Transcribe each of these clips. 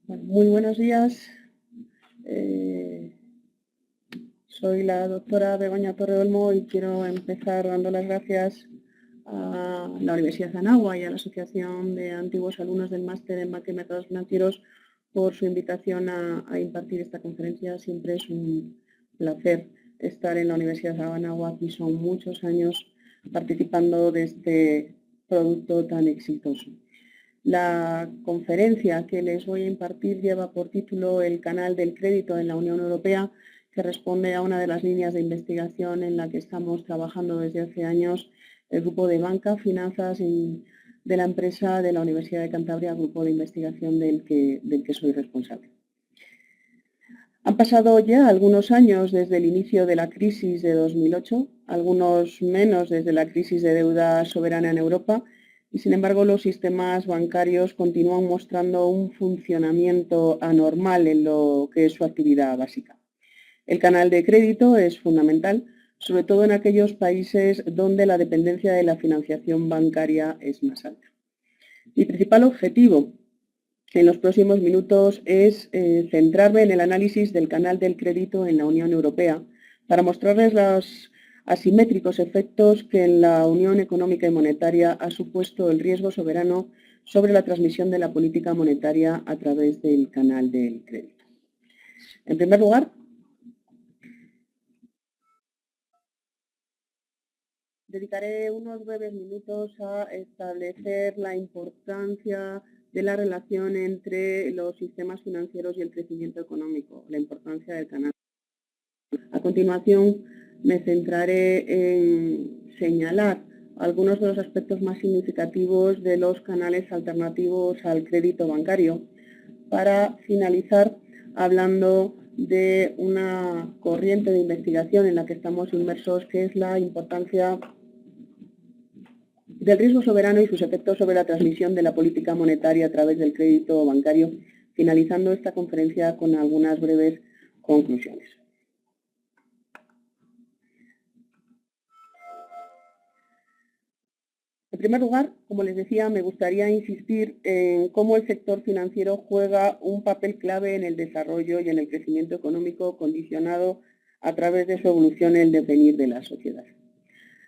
Bueno, muy buenos días. Soy la doctora Begoña Torreolmo y quiero empezar dando las gracias a la Universidad de Anáhuac y a la Asociación de Antiguos Alumnos del Máster en Banca y Mercados Financieros por su invitación a impartir esta conferencia. Siempre es un placer estar en la Universidad de Anáhuac y son muchos años participando de este producto tan exitoso. La conferencia que les voy a impartir lleva por título El canal del crédito en la Unión Europea, que responde a una de las líneas de investigación en la que estamos trabajando desde hace años el grupo de banca, finanzas de la empresa de la Universidad de Cantabria, grupo de investigación del que soy responsable. Han pasado ya algunos años desde el inicio de la crisis de 2008, algunos menos desde la crisis de deuda soberana en Europa, y sin embargo los sistemas bancarios continúan mostrando un funcionamiento anormal en lo que es su actividad básica. El canal de crédito es fundamental, sobre todo en aquellos países donde la dependencia de la financiación bancaria es más alta. Mi principal objetivo en los próximos minutos es centrarme en el análisis del canal del crédito en la Unión Europea para mostrarles los asimétricos efectos que en la Unión Económica y Monetaria ha supuesto el riesgo soberano sobre la transmisión de la política monetaria a través del canal del crédito. En primer lugar, dedicaré unos breves minutos a establecer la importancia de la relación entre los sistemas financieros y el crecimiento económico, la importancia del canal. A continuación, me centraré en señalar algunos de los aspectos más significativos de los canales alternativos al crédito bancario, para finalizar hablando de una corriente de investigación en la que estamos inmersos, que es la importancia del riesgo soberano y sus efectos sobre la transmisión de la política monetaria a través del crédito bancario, finalizando esta conferencia con algunas breves conclusiones. En primer lugar, como les decía, me gustaría insistir en cómo el sector financiero juega un papel clave en el desarrollo y en el crecimiento económico, condicionado a través de su evolución en el devenir de la sociedad.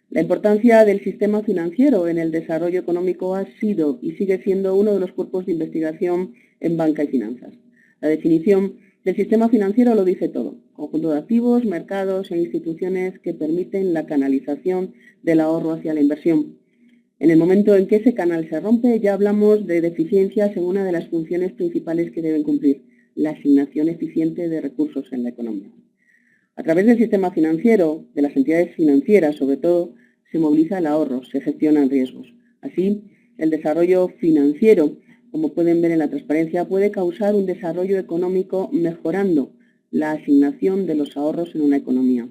La importancia del sistema financiero en el desarrollo económico ha sido y sigue siendo uno de los cuerpos de investigación en banca y finanzas. La definición del sistema financiero lo dice todo: conjunto de activos, mercados e instituciones que permiten la canalización del ahorro hacia la inversión. En el momento en que ese canal se rompe, ya hablamos de deficiencias en una de las funciones principales que deben cumplir: la asignación eficiente de recursos en la economía. A través del sistema financiero, de las entidades financieras sobre todo, se moviliza el ahorro, se gestionan riesgos. Así, el desarrollo financiero, como pueden ver en la transparencia, puede causar un desarrollo económico mejorando la asignación de los ahorros en una economía.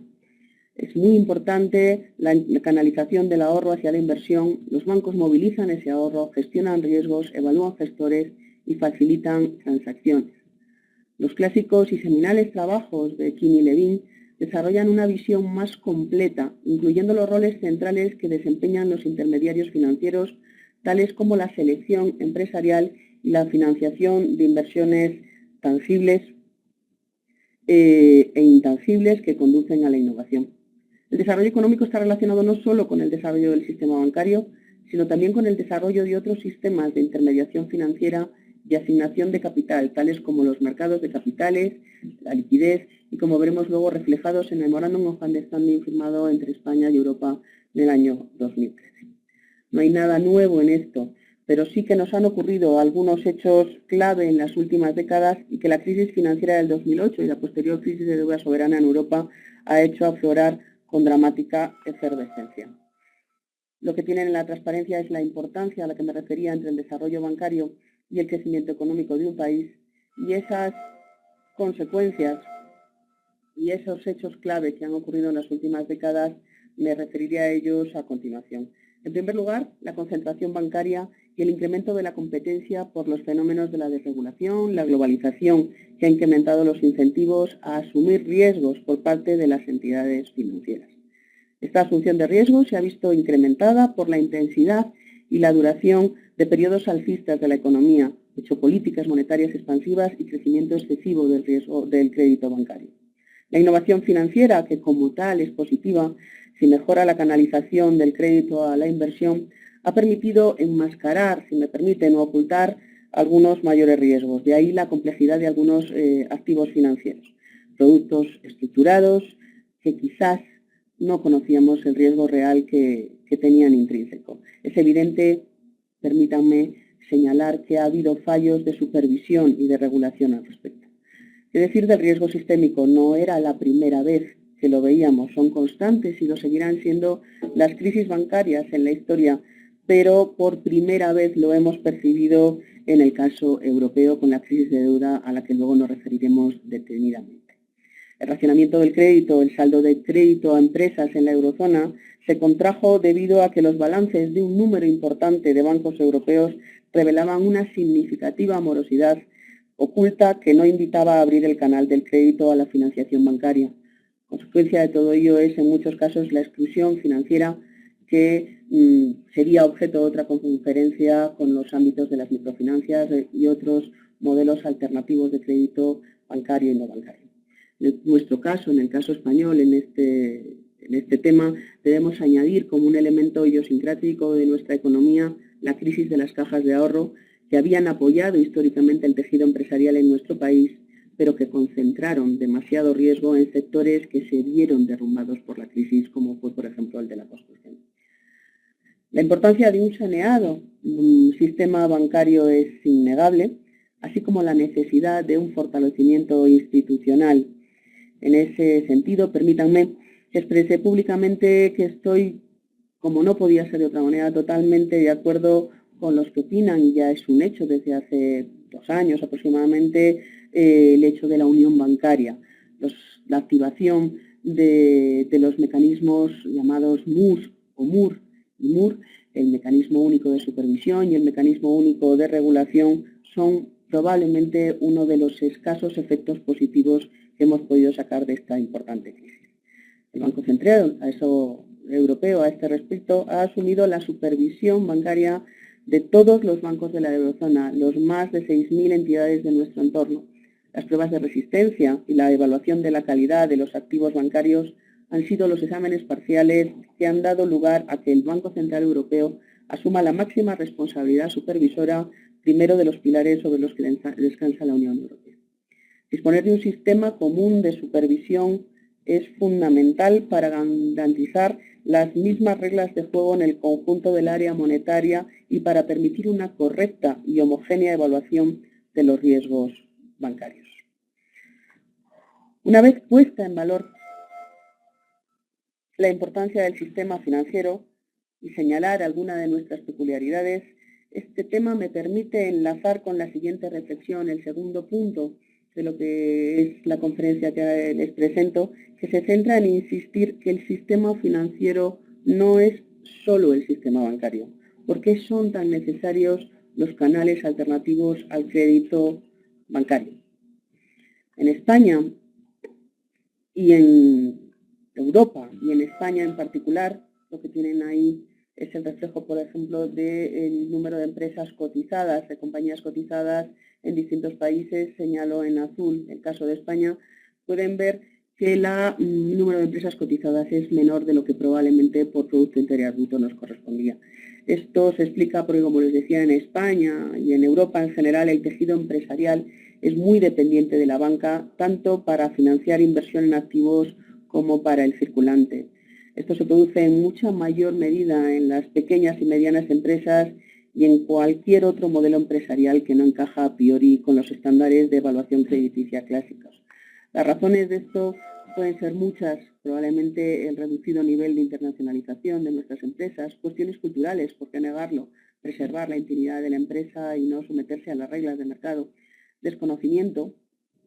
Es muy importante la canalización del ahorro hacia la inversión. Los bancos movilizan ese ahorro, gestionan riesgos, evalúan gestores y facilitan transacciones. Los clásicos y seminales trabajos de King y Levin desarrollan una visión más completa, incluyendo los roles centrales que desempeñan los intermediarios financieros, tales como la selección empresarial y la financiación de inversiones tangibles e intangibles que conducen a la innovación. El desarrollo económico está relacionado no solo con el desarrollo del sistema bancario, sino también con el desarrollo de otros sistemas de intermediación financiera y asignación de capital, tales como los mercados de capitales, la liquidez, y como veremos luego reflejados en el Memorandum of Understanding firmado entre España y Europa en el año 2013. No hay nada nuevo en esto, pero sí que nos han ocurrido algunos hechos clave en las últimas décadas y que la crisis financiera del 2008 y la posterior crisis de deuda soberana en Europa ha hecho aflorar con dramática efervescencia. Lo que tienen en la transparencia es la importancia a la que me refería entre el desarrollo bancario y el crecimiento económico de un país, y esas consecuencias y esos hechos clave que han ocurrido en las últimas décadas, me referiré a ellos a continuación. En primer lugar, la concentración bancaria y el incremento de la competencia por los fenómenos de la desregulación, la globalización, que ha incrementado los incentivos a asumir riesgos por parte de las entidades financieras. Esta asunción de riesgos se ha visto incrementada por la intensidad y la duración de periodos alcistas de la economía, hecho políticas monetarias expansivas y crecimiento excesivo del riesgo del crédito bancario. La innovación financiera, que como tal es positiva, si mejora la canalización del crédito a la inversión, ha permitido enmascarar, si me permiten, o ocultar algunos mayores riesgos. De ahí la complejidad de algunos activos financieros, productos estructurados que quizás no conocíamos el riesgo real que tenían intrínseco. Es evidente, permítanme señalar, que ha habido fallos de supervisión y de regulación al respecto. Es decir, del riesgo sistémico, no era la primera vez que lo veíamos, son constantes y lo seguirán siendo las crisis bancarias en la historia, pero por primera vez lo hemos percibido en el caso europeo con la crisis de deuda a la que luego nos referiremos detenidamente. El racionamiento del crédito, el saldo de crédito a empresas en la eurozona, se contrajo debido a que los balances de un número importante de bancos europeos revelaban una significativa morosidad oculta que no invitaba a abrir el canal del crédito a la financiación bancaria. Consecuencia de todo ello es, en muchos casos, la exclusión financiera que sería objeto de otra conferencia con los ámbitos de las microfinancias y otros modelos alternativos de crédito bancario y no bancario. En nuestro caso, en el caso español, en este tema, debemos añadir como un elemento idiosincrático de nuestra economía la crisis de las cajas de ahorro, que habían apoyado históricamente el tejido empresarial en nuestro país, pero que concentraron demasiado riesgo en sectores que se vieron derrumbados por la crisis, como fue, por ejemplo, el de la construcción. La importancia de un saneado sistema bancario es innegable, así como la necesidad de un fortalecimiento institucional. En ese sentido, permítanme que exprese públicamente que estoy, como no podía ser de otra manera, totalmente de acuerdo con los que opinan, y ya es un hecho desde hace 2 años aproximadamente, el hecho de la unión bancaria, la activación de los mecanismos llamados MUS o MUR y MUR, el mecanismo único de supervisión y el mecanismo único de regulación, son probablemente uno de los escasos efectos positivos que hemos podido sacar de esta importante crisis. El Banco Central Europeo a este respecto ha asumido la supervisión bancaria de todos los bancos de la eurozona, los más de 6.000 entidades de nuestro entorno. Las pruebas de resistencia y la evaluación de la calidad de los activos bancarios han sido los exámenes parciales que han dado lugar a que el Banco Central Europeo asuma la máxima responsabilidad supervisora, primero de los pilares sobre los que descansa la Unión Europea. Disponer de un sistema común de supervisión es fundamental para garantizar las mismas reglas de juego en el conjunto del área monetaria y para permitir una correcta y homogénea evaluación de los riesgos bancarios. Una vez puesta en valor la importancia del sistema financiero y señalar algunas de nuestras peculiaridades, este tema me permite enlazar con la siguiente reflexión, el segundo punto de lo que es la conferencia que les presento, que se centra en insistir que el sistema financiero no es solo el sistema bancario. ¿Por qué son tan necesarios los canales alternativos al crédito bancario? En España y en Europa, y en España en particular, lo que tienen ahí es el reflejo, por ejemplo, del número de empresas cotizadas, de compañías cotizadas en distintos países. Señalo en azul el caso de España. Pueden ver que el número de empresas cotizadas es menor de lo que probablemente por Producto Interior Bruto nos correspondía. Esto se explica porque, como les decía, en España y en Europa en general el tejido empresarial es muy dependiente de la banca, tanto para financiar inversión en activos como para el circulante. Esto se produce en mucha mayor medida en las pequeñas y medianas empresas y en cualquier otro modelo empresarial que no encaja a priori con los estándares de evaluación crediticia clásicos. Las razones de esto pueden ser muchas, probablemente el reducido nivel de internacionalización de nuestras empresas, cuestiones culturales, ¿por qué negarlo?, preservar la intimidad de la empresa y no someterse a las reglas de mercado, desconocimiento.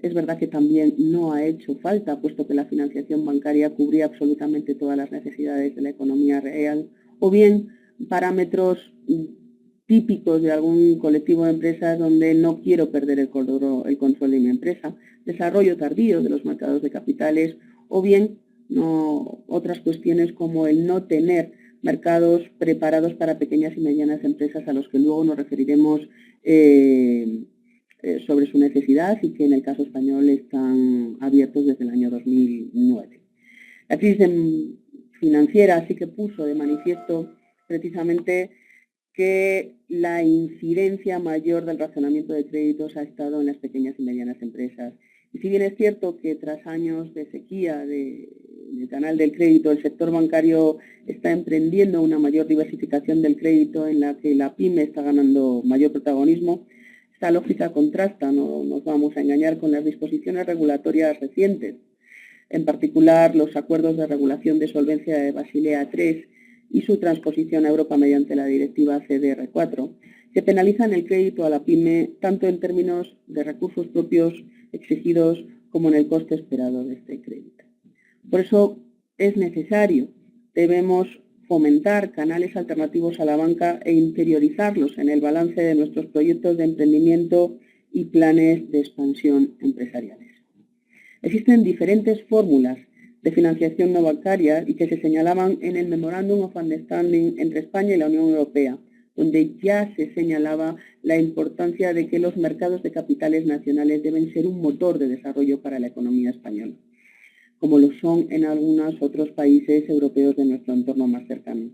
Es verdad que también no ha hecho falta, puesto que la financiación bancaria cubría absolutamente todas las necesidades de la economía real, o bien parámetros típicos de algún colectivo de empresas donde no quiero perder el control de mi empresa, desarrollo tardío de los mercados de capitales, o bien otras cuestiones como el no tener mercados preparados para pequeñas y medianas empresas a los que luego nos referiremos sobre su necesidad y que en el caso español están abiertos desde el año 2009. La crisis financiera sí que puso de manifiesto precisamente que la incidencia mayor del racionamiento de créditos ha estado en las pequeñas y medianas empresas. Y si bien es cierto que tras años de sequía del canal del crédito, el sector bancario está emprendiendo una mayor diversificación del crédito en la que la PYME está ganando mayor protagonismo, esta lógica contrasta, no nos vamos a engañar, con las disposiciones regulatorias recientes, en particular los acuerdos de regulación de solvencia de Basilea III y su transposición a Europa mediante la directiva CDR4, que penalizan el crédito a la PYME tanto en términos de recursos propios exigidos como en el coste esperado de este crédito. Por eso es necesario, debemos fomentar canales alternativos a la banca e interiorizarlos en el balance de nuestros proyectos de emprendimiento y planes de expansión empresariales. Existen diferentes fórmulas de financiación no bancaria y que se señalaban en el Memorandum of Understanding entre España y la Unión Europea, donde ya se señalaba la importancia de que los mercados de capitales nacionales deben ser un motor de desarrollo para la economía española, como lo son en algunos otros países europeos de nuestro entorno más cercano.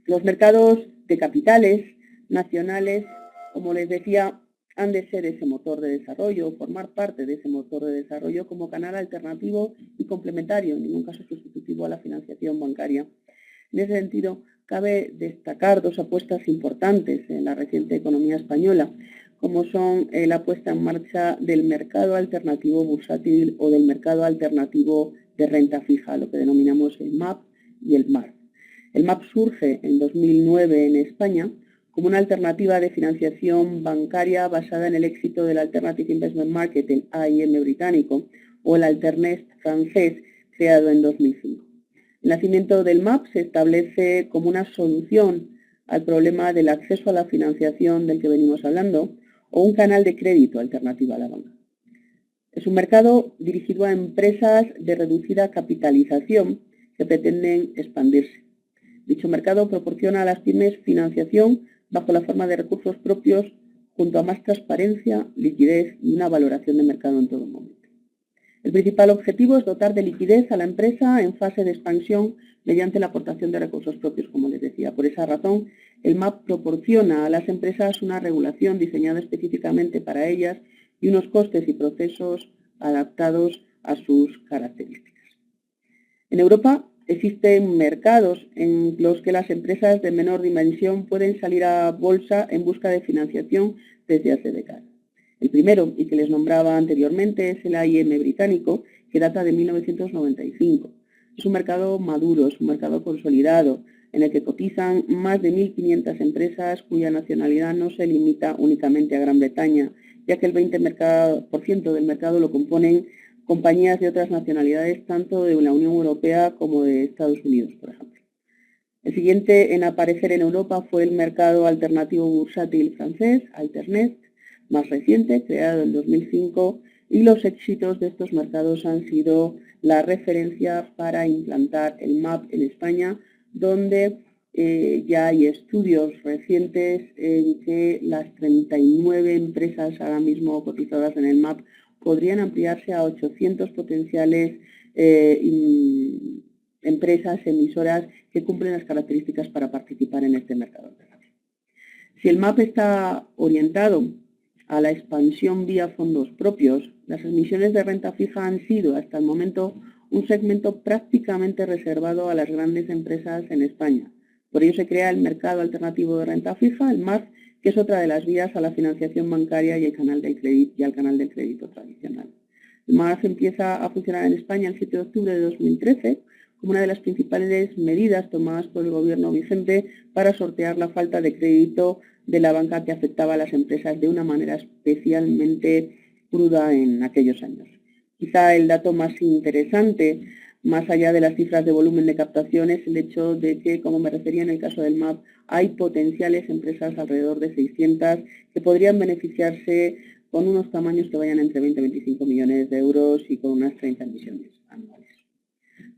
Los mercados de capitales nacionales, como les decía, han de ser ese motor de desarrollo, formar parte de ese motor de desarrollo como canal alternativo y complementario, en ningún caso sustitutivo a la financiación bancaria. En ese sentido, cabe destacar dos apuestas importantes en la reciente economía española, como son la puesta en marcha del mercado alternativo bursátil o del mercado alternativo de renta fija, lo que denominamos el MAP y el MARF. El MAP surge en 2009 en España como una alternativa de financiación bancaria basada en el éxito del Alternative Investment Market, el AIM británico, o el Alternest francés, creado en 2005. El nacimiento del MAP se establece como una solución al problema del acceso a la financiación del que venimos hablando, o un canal de crédito alternativo a la banca. Es un mercado dirigido a empresas de reducida capitalización que pretenden expandirse. Dicho mercado proporciona a las pymes financiación bajo la forma de recursos propios, junto a más transparencia, liquidez y una valoración de mercado en todo momento. El principal objetivo es dotar de liquidez a la empresa en fase de expansión mediante la aportación de recursos propios, como les decía. Por esa razón, el MAP proporciona a las empresas una regulación diseñada específicamente para ellas y unos costes y procesos adaptados a sus características. En Europa existen mercados en los que las empresas de menor dimensión pueden salir a bolsa en busca de financiación desde hace décadas. El primero, y que les nombraba anteriormente, es el AIM británico, que data de 1995. Es un mercado maduro, es un mercado consolidado, en el que cotizan más de 1.500 empresas cuya nacionalidad no se limita únicamente a Gran Bretaña, ya que el 20% del mercado lo componen compañías de otras nacionalidades, tanto de la Unión Europea como de Estados Unidos, por ejemplo. El siguiente en aparecer en Europa fue el mercado alternativo bursátil francés, Alternest, más reciente, creado en 2005, y los éxitos de estos mercados han sido la referencia para implantar el MAP en España, donde ya hay estudios recientes en que las 39 empresas ahora mismo cotizadas en el MAP podrían ampliarse a 800 potenciales empresas emisoras que cumplen las características para participar en este mercado. Si el MAP está orientado a la expansión vía fondos propios, las emisiones de renta fija han sido hasta el momento un segmento prácticamente reservado a las grandes empresas en España. Por ello se crea el mercado alternativo de renta fija, el MARF, que es otra de las vías a la financiación bancaria y al canal del crédito tradicional. El MARF empieza a funcionar en España el 7 de octubre de 2013 como una de las principales medidas tomadas por el gobierno vigente para sortear la falta de crédito de la banca que afectaba a las empresas de una manera especialmente cruda en aquellos años. Quizá el dato más interesante, más allá de las cifras de volumen de captación, es el hecho de que, como me refería en el caso del MAP, hay potenciales empresas alrededor de 600 que podrían beneficiarse con unos tamaños que vayan entre 20 y 25 millones de euros y con unas 30 emisiones anuales.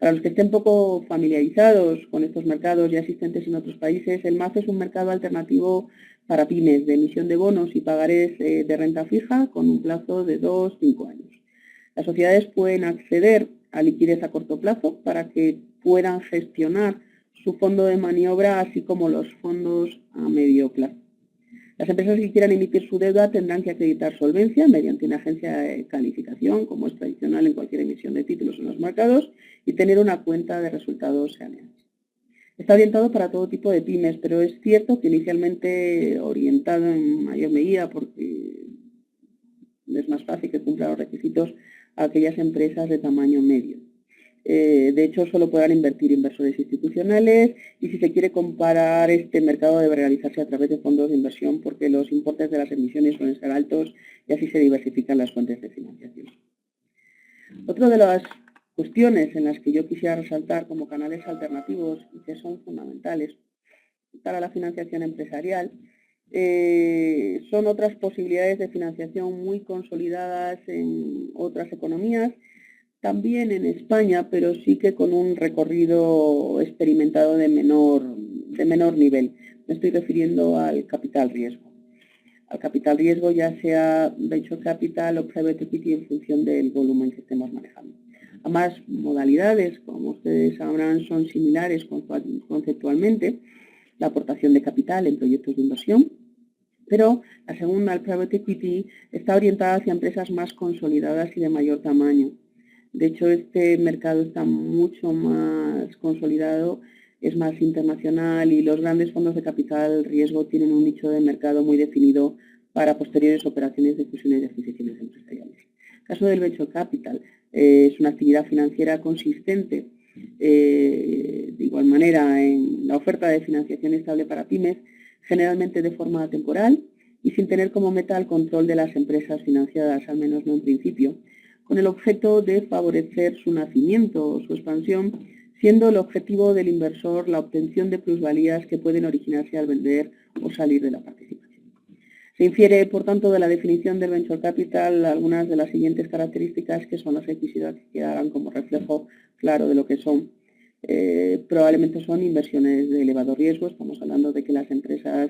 Para los que estén poco familiarizados con estos mercados ya existentes en otros países, el MAF es un mercado alternativo para pymes de emisión de bonos y pagarés de renta fija con un plazo de 2-5 años. Las sociedades pueden acceder a liquidez a corto plazo para que puedan gestionar su fondo de maniobra, así como los fondos a medio plazo. Las empresas que quieran emitir su deuda tendrán que acreditar solvencia mediante una agencia de calificación, como es tradicional en cualquier emisión de títulos en los mercados, y tener una cuenta de resultados anuales. Está orientado para todo tipo de pymes, pero es cierto que inicialmente orientado en mayor medida porque es más fácil que cumpla los requisitos a aquellas empresas de tamaño medio. De hecho, solo podrán invertir inversores institucionales y si se quiere comparar, este mercado debe realizarse a través de fondos de inversión porque los importes de las emisiones suelen ser altos y así se diversifican las fuentes de financiación. Otra de las cuestiones en las que yo quisiera resaltar como canales alternativos y que son fundamentales para la financiación empresarial son otras posibilidades de financiación muy consolidadas en otras economías, también en España, pero sí que con un recorrido experimentado de menor nivel. Me estoy refiriendo al capital riesgo. Al capital riesgo, ya sea venture capital o private equity, en función del volumen que estemos manejando. Ambas modalidades, como ustedes sabrán, son similares conceptualmente, la aportación de capital en proyectos de inversión, pero la segunda, el private equity, está orientada hacia empresas más consolidadas y de mayor tamaño. De hecho, este mercado está mucho más consolidado, es más internacional y los grandes fondos de capital riesgo tienen un nicho de mercado muy definido para posteriores operaciones de fusiones y adquisiciones empresariales. El caso del venture capital es una actividad financiera consistente, de igual manera, en la oferta de financiación estable para pymes, generalmente de forma temporal y sin tener como meta el control de las empresas financiadas, al menos no en principio, con el objeto de favorecer su nacimiento o su expansión, siendo el objetivo del inversor la obtención de plusvalías que pueden originarse al vender o salir de la participación. Se infiere, por tanto, de la definición del venture capital algunas de las siguientes características que son las que quisiera que quedaran como reflejo claro de lo que son. Probablemente son inversiones de elevado riesgo, estamos hablando de que las empresas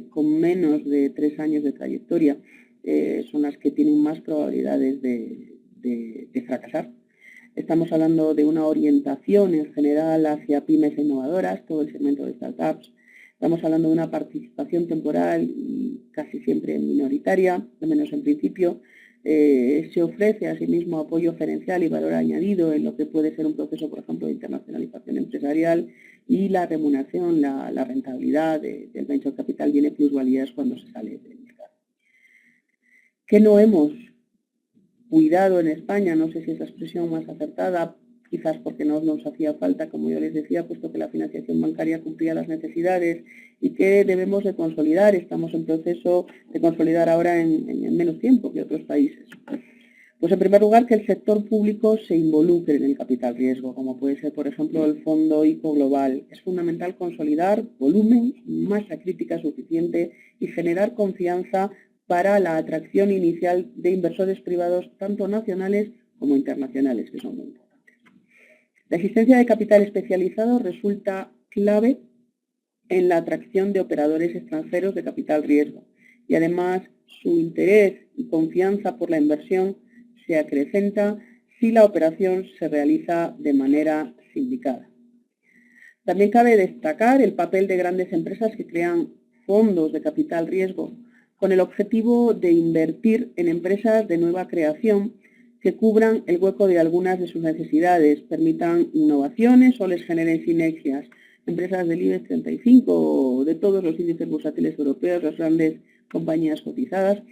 con menos de 3 años de trayectoria son las que tienen más probabilidades de fracasar. Estamos hablando de una orientación en general hacia pymes innovadoras, todo el segmento de startups. Estamos hablando de una participación temporal y casi siempre minoritaria, al menos en principio. Se ofrece asimismo apoyo gerencial y valor añadido en lo que puede ser un proceso, por ejemplo, de internacionalización empresarial, y la remuneración, la rentabilidad del venture capital tiene plusvalías cuando se sale del mercado. ¿Qué no hemos cuidado en España? No sé si es la expresión más acertada, quizás porque no nos hacía falta, como yo les decía, puesto que la financiación bancaria cumplía las necesidades y que debemos de consolidar. Estamos en proceso de consolidar ahora en menos tiempo que otros países. Pues en primer lugar, que el sector público se involucre en el capital riesgo, como puede ser, por ejemplo, el Fondo ICO Global. Es fundamental consolidar volumen, masa crítica suficiente y generar confianza para la atracción inicial de inversores privados, tanto nacionales como internacionales, que son muy importantes. La existencia de capital especializado resulta clave en la atracción de operadores extranjeros de capital riesgo y además su interés y confianza por la inversión se acrecenta si la operación se realiza de manera sindicada. También cabe destacar el papel de grandes empresas que crean fondos de capital riesgo con el objetivo de invertir en empresas de nueva creación que cubran el hueco de algunas de sus necesidades, permitan innovaciones o les generen sinergias. Empresas del IBEX 35 o de todos los índices bursátiles europeos, las grandes compañías cotizadas,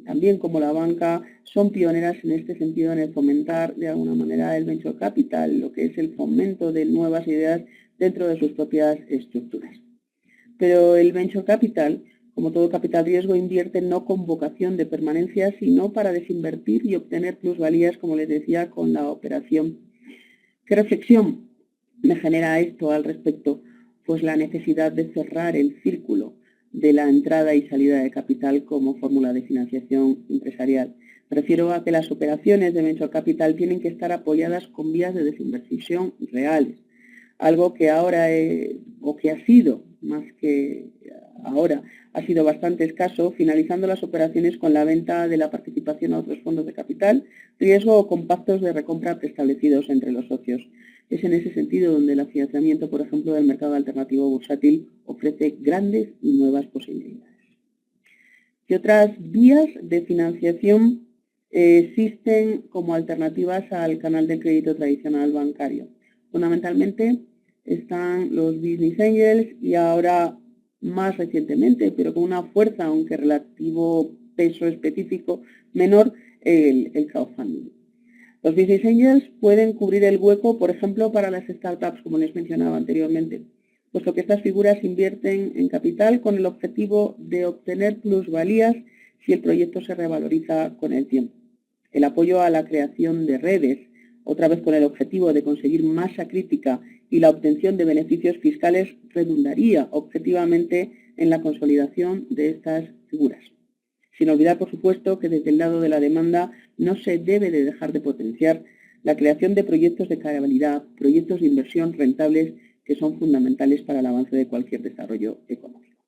también como la banca, son pioneras en este sentido en el fomentar de alguna manera el venture capital, lo que es el fomento de nuevas ideas dentro de sus propias estructuras. Pero el venture capital, como todo capital riesgo, invierte no con vocación de permanencia, sino para desinvertir y obtener plusvalías, como les decía, con la operación. ¿Qué reflexión me genera esto al respecto? Pues la necesidad de cerrar el círculo de la entrada y salida de capital como fórmula de financiación empresarial. Refiero a que las operaciones de venture capital tienen que estar apoyadas con vías de desinversión reales, algo que ahora, o que ha sido, más que ahora, ha sido bastante escaso, finalizando las operaciones con la venta de la participación a otros fondos de capital, riesgo o con pactos de recompra preestablecidos entre los socios. Es en ese sentido donde el financiamiento, por ejemplo, del mercado alternativo bursátil ofrece grandes y nuevas posibilidades. ¿Qué otras vías de financiación existen como alternativas al canal de crédito tradicional bancario? Fundamentalmente están los business angels y ahora más recientemente, pero con una fuerza, aunque relativo peso específico menor, el crowdfunding. Los business angels pueden cubrir el hueco, por ejemplo, para las startups, como les mencionaba anteriormente, puesto que estas figuras invierten en capital con el objetivo de obtener plusvalías si el proyecto se revaloriza con el tiempo. El apoyo a la creación de redes, otra vez con el objetivo de conseguir masa crítica y la obtención de beneficios fiscales, redundaría objetivamente en la consolidación de estas figuras. Sin olvidar, por supuesto, que desde el lado de la demanda no se debe de dejar de potenciar la creación de proyectos de calidad, proyectos de inversión rentables que son fundamentales para el avance de cualquier desarrollo económico.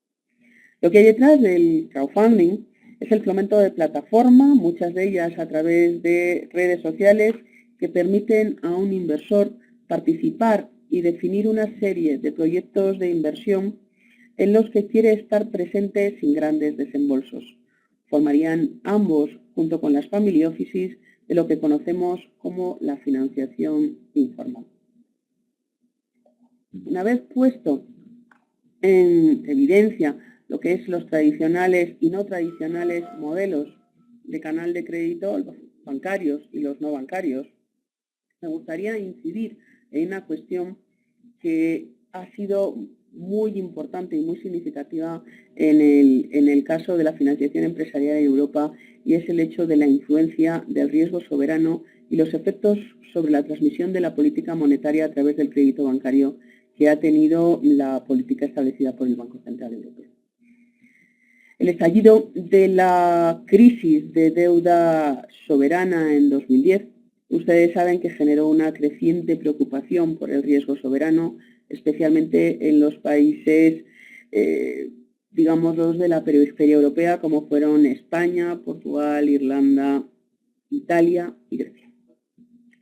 Lo que hay detrás del crowdfunding es el fomento de plataformas, muchas de ellas a través de redes sociales, que permiten a un inversor participar y definir una serie de proyectos de inversión en los que quiere estar presente sin grandes desembolsos. Formarían ambos, junto con las family offices, de lo que conocemos como la financiación informal. Una vez puesto en evidencia lo que es los tradicionales y no tradicionales modelos de canal de crédito, los bancarios y los no bancarios, me gustaría incidir en una cuestión que ha sido muy importante y muy significativa en el caso de la financiación empresarial en Europa, y es el hecho de la influencia del riesgo soberano y los efectos sobre la transmisión de la política monetaria a través del crédito bancario que ha tenido la política establecida por el Banco Central Europeo. El estallido de la crisis de deuda soberana en 2010, ustedes saben que generó una creciente preocupación por el riesgo soberano, especialmente en los países, digamos, los de la periferia europea, como fueron España, Portugal, Irlanda, Italia y Grecia.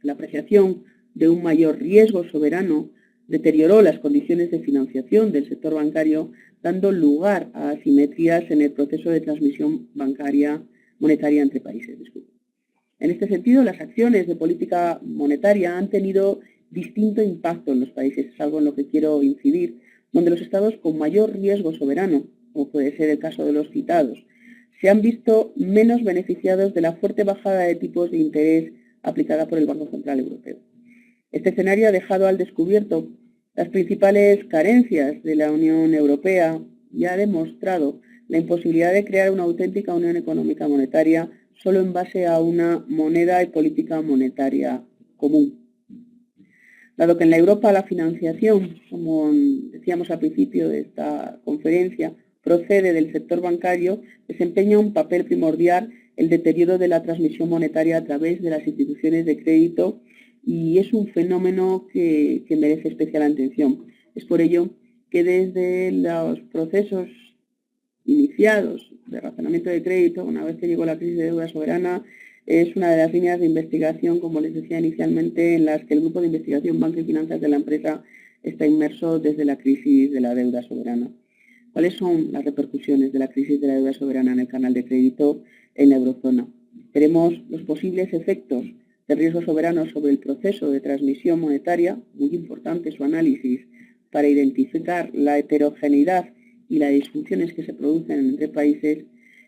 La apreciación de un mayor riesgo soberano deterioró las condiciones de financiación del sector bancario, dando lugar a asimetrías en el proceso de transmisión monetaria entre países. En este sentido, las acciones de política monetaria han tenido distinto impacto en los países, es algo en lo que quiero incidir, donde los estados con mayor riesgo soberano, como puede ser el caso de los citados, se han visto menos beneficiados de la fuerte bajada de tipos de interés aplicada por el Banco Central Europeo. Este escenario ha dejado al descubierto las principales carencias de la Unión Europea y ha demostrado la imposibilidad de crear una auténtica unión económica monetaria solo en base a una moneda y política monetaria común. Dado que en la Europa la financiación, como decíamos al principio de esta conferencia, procede del sector bancario, desempeña un papel primordial el deterioro de la transmisión monetaria a través de las instituciones de crédito, y es un fenómeno que merece especial atención. Es por ello que desde los procesos iniciados de razonamiento de crédito, una vez que llegó la crisis de deuda soberana, es una de las líneas de investigación, como les decía inicialmente, en las que el grupo de investigación Banca y Finanzas de la empresa está inmerso desde la crisis de la deuda soberana. ¿Cuáles son las repercusiones de la crisis de la deuda soberana en el canal de crédito en la eurozona? Veremos los posibles efectos del riesgo soberano sobre el proceso de transmisión monetaria, muy importante su análisis para identificar la heterogeneidad y las disfunciones que se producen entre países,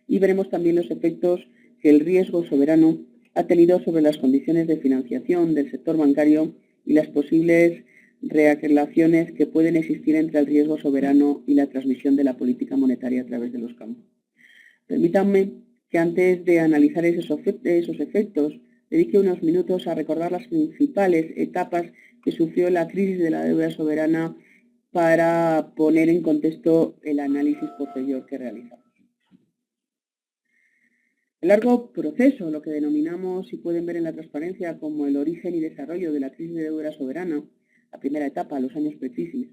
y veremos también los efectos que el riesgo soberano ha tenido sobre las condiciones de financiación del sector bancario y las posibles relaciones que pueden existir entre el riesgo soberano y la transmisión de la política monetaria a través de los campos. Permítanme que antes de analizar esos efectos, dedique unos minutos a recordar las principales etapas que sufrió la crisis de la deuda soberana para poner en contexto el análisis posterior que realizamos. El largo proceso, lo que denominamos y pueden ver en la transparencia como el origen y desarrollo de la crisis de deuda soberana, la primera etapa, los años precrisis.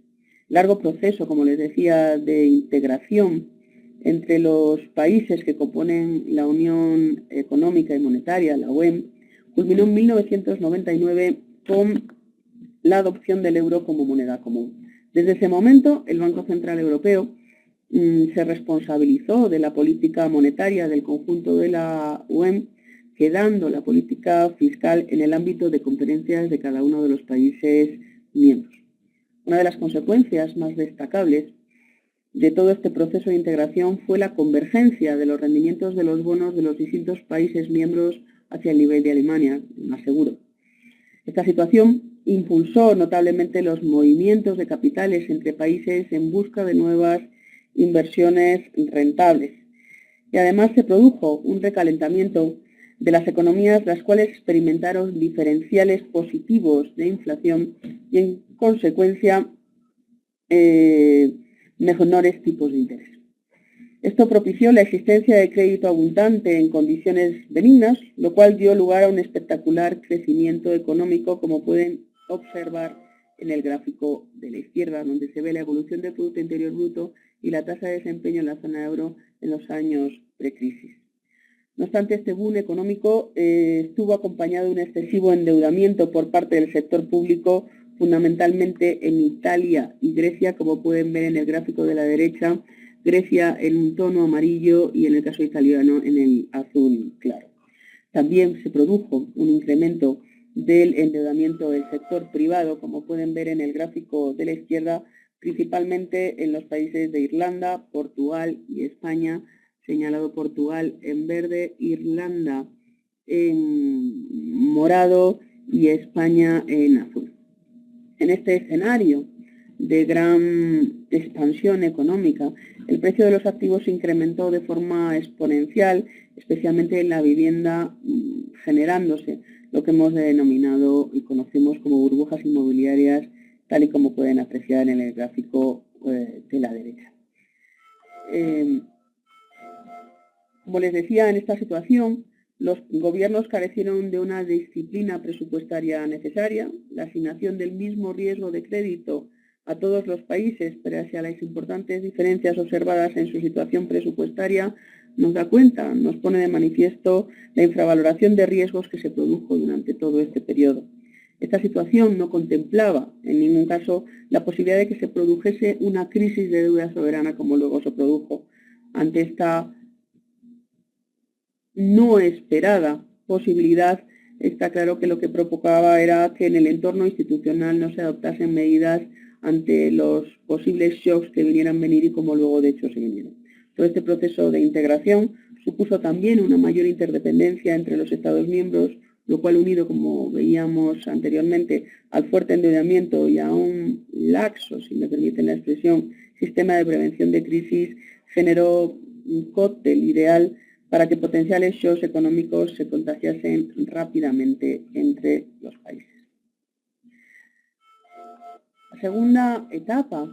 Largo proceso, como les decía, de integración entre los países que componen la Unión Económica y Monetaria, la UEM, culminó en 1999 con la adopción del euro como moneda común. Desde ese momento, el Banco Central Europeo se responsabilizó de la política monetaria del conjunto de la UEM, quedando la política fiscal en el ámbito de competencias de cada uno de los países miembros. Una de las consecuencias más destacables de todo este proceso de integración fue la convergencia de los rendimientos de los bonos de los distintos países miembros hacia el nivel de Alemania, más seguro. Esta situación impulsó notablemente los movimientos de capitales entre países en busca de nuevas inversiones rentables. Y además se produjo un recalentamiento de las economías, las cuales experimentaron diferenciales positivos de inflación y, en consecuencia, menores tipos de interés. Esto propició la existencia de crédito abundante en condiciones benignas, lo cual dio lugar a un espectacular crecimiento económico, como pueden observar en el gráfico de la izquierda, donde se ve la evolución del Producto Interior Bruto y la tasa de desempeño en la zona euro en los años precrisis. No obstante, este boom económico estuvo acompañado de un excesivo endeudamiento por parte del sector público, fundamentalmente en Italia y Grecia, como pueden ver en el gráfico de la derecha, Grecia en un tono amarillo y en el caso italiano en el azul claro. También se produjo un incremento del endeudamiento del sector privado, como pueden ver en el gráfico de la izquierda, principalmente en los países de Irlanda, Portugal y España, señalado Portugal en verde, Irlanda en morado y España en azul. En este escenario de gran expansión económica, el precio de los activos se incrementó de forma exponencial, especialmente en la vivienda, generándose lo que hemos denominado y conocemos como burbujas inmobiliarias, tal y como pueden apreciar en el gráfico de la derecha. Como les decía, en esta situación, los gobiernos carecieron de una disciplina presupuestaria necesaria, la asignación del mismo riesgo de crédito a todos los países, pese a las importantes diferencias observadas en su situación presupuestaria, nos da cuenta, nos pone de manifiesto la infravaloración de riesgos que se produjo durante todo este periodo. Esta situación no contemplaba en ningún caso la posibilidad de que se produjese una crisis de deuda soberana como luego se produjo. Ante esta no esperada posibilidad, está claro que lo que provocaba era que en el entorno institucional no se adoptasen medidas ante los posibles shocks que vinieran a venir y como luego de hecho se vinieron. Todo este proceso de integración supuso también una mayor interdependencia entre los Estados miembros, lo cual unido, como veíamos anteriormente, al fuerte endeudamiento y a un laxo, si me permiten la expresión, sistema de prevención de crisis, generó un cóctel ideal para que potenciales shocks económicos se contagiasen rápidamente entre los países. La segunda etapa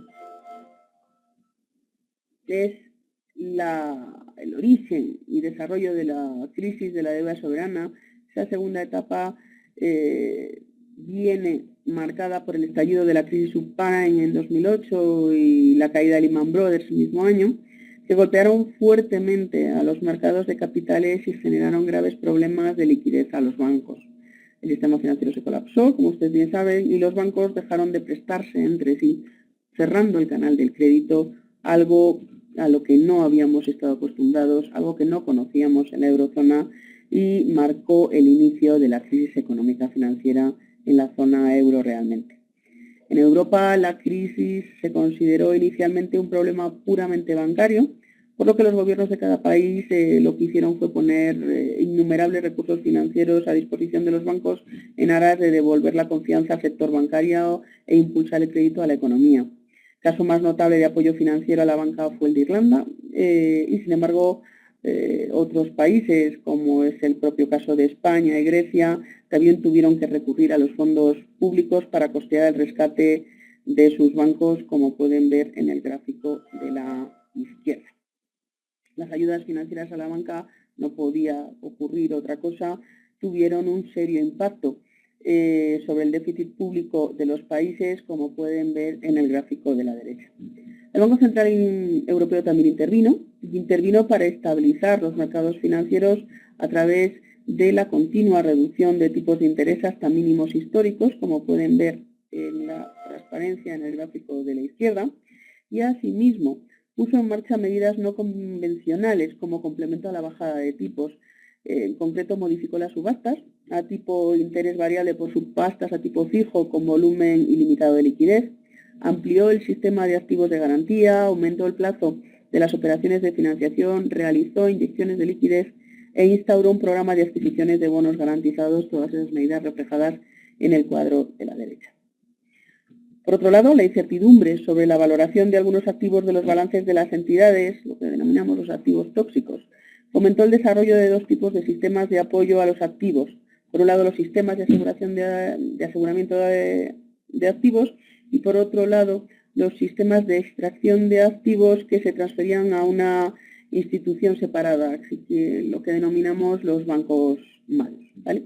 es el origen y desarrollo de la crisis de la deuda soberana. Esa segunda etapa viene marcada por el estallido de la crisis subprime en 2008 y la caída de Lehman Brothers el mismo año, que golpearon fuertemente a los mercados de capitales y generaron graves problemas de liquidez a los bancos. El sistema financiero se colapsó, como ustedes bien saben, y los bancos dejaron de prestarse entre sí, cerrando el canal del crédito, algo a lo que no habíamos estado acostumbrados, algo que no conocíamos en la eurozona, y marcó el inicio de la crisis económica financiera en la zona euro realmente. En Europa la crisis se consideró inicialmente un problema puramente bancario, por lo que los gobiernos de cada país lo que hicieron fue poner innumerables recursos financieros a disposición de los bancos en aras de devolver la confianza al sector bancario e impulsar el crédito a la economía. El caso más notable de apoyo financiero a la banca fue el de Irlanda y, sin embargo, otros países, como es el propio caso de España y Grecia, también tuvieron que recurrir a los fondos públicos para costear el rescate de sus bancos, como pueden ver en el gráfico de la izquierda. las ayudas financieras a la banca, no podía ocurrir otra cosa, tuvieron un serio impacto sobre el déficit público de los países, como pueden ver en el gráfico de la derecha. El Banco Central Europeo también intervino para estabilizar los mercados financieros a través de la continua reducción de tipos de interés hasta mínimos históricos, como pueden ver en la transparencia en el gráfico de la izquierda, y asimismo puso en marcha medidas no convencionales como complemento a la bajada de tipos. En concreto, modificó las subastas a tipo interés variable por subastas a tipo fijo con volumen ilimitado de liquidez, amplió el sistema de activos de garantía, aumentó el plazo de las operaciones de financiación, realizó inyecciones de liquidez e instauró un programa de adquisiciones de bonos garantizados, todas esas medidas reflejadas en el cuadro de la derecha. Por otro lado, la incertidumbre sobre la valoración de algunos activos de los balances de las entidades, lo que denominamos los activos tóxicos, fomentó el desarrollo de dos tipos de sistemas de apoyo a los activos. Por un lado, los sistemas de aseguramiento de activos y, por otro lado, los sistemas de extracción de activos que se transferían a una institución separada, así que lo que denominamos los bancos malos, ¿vale?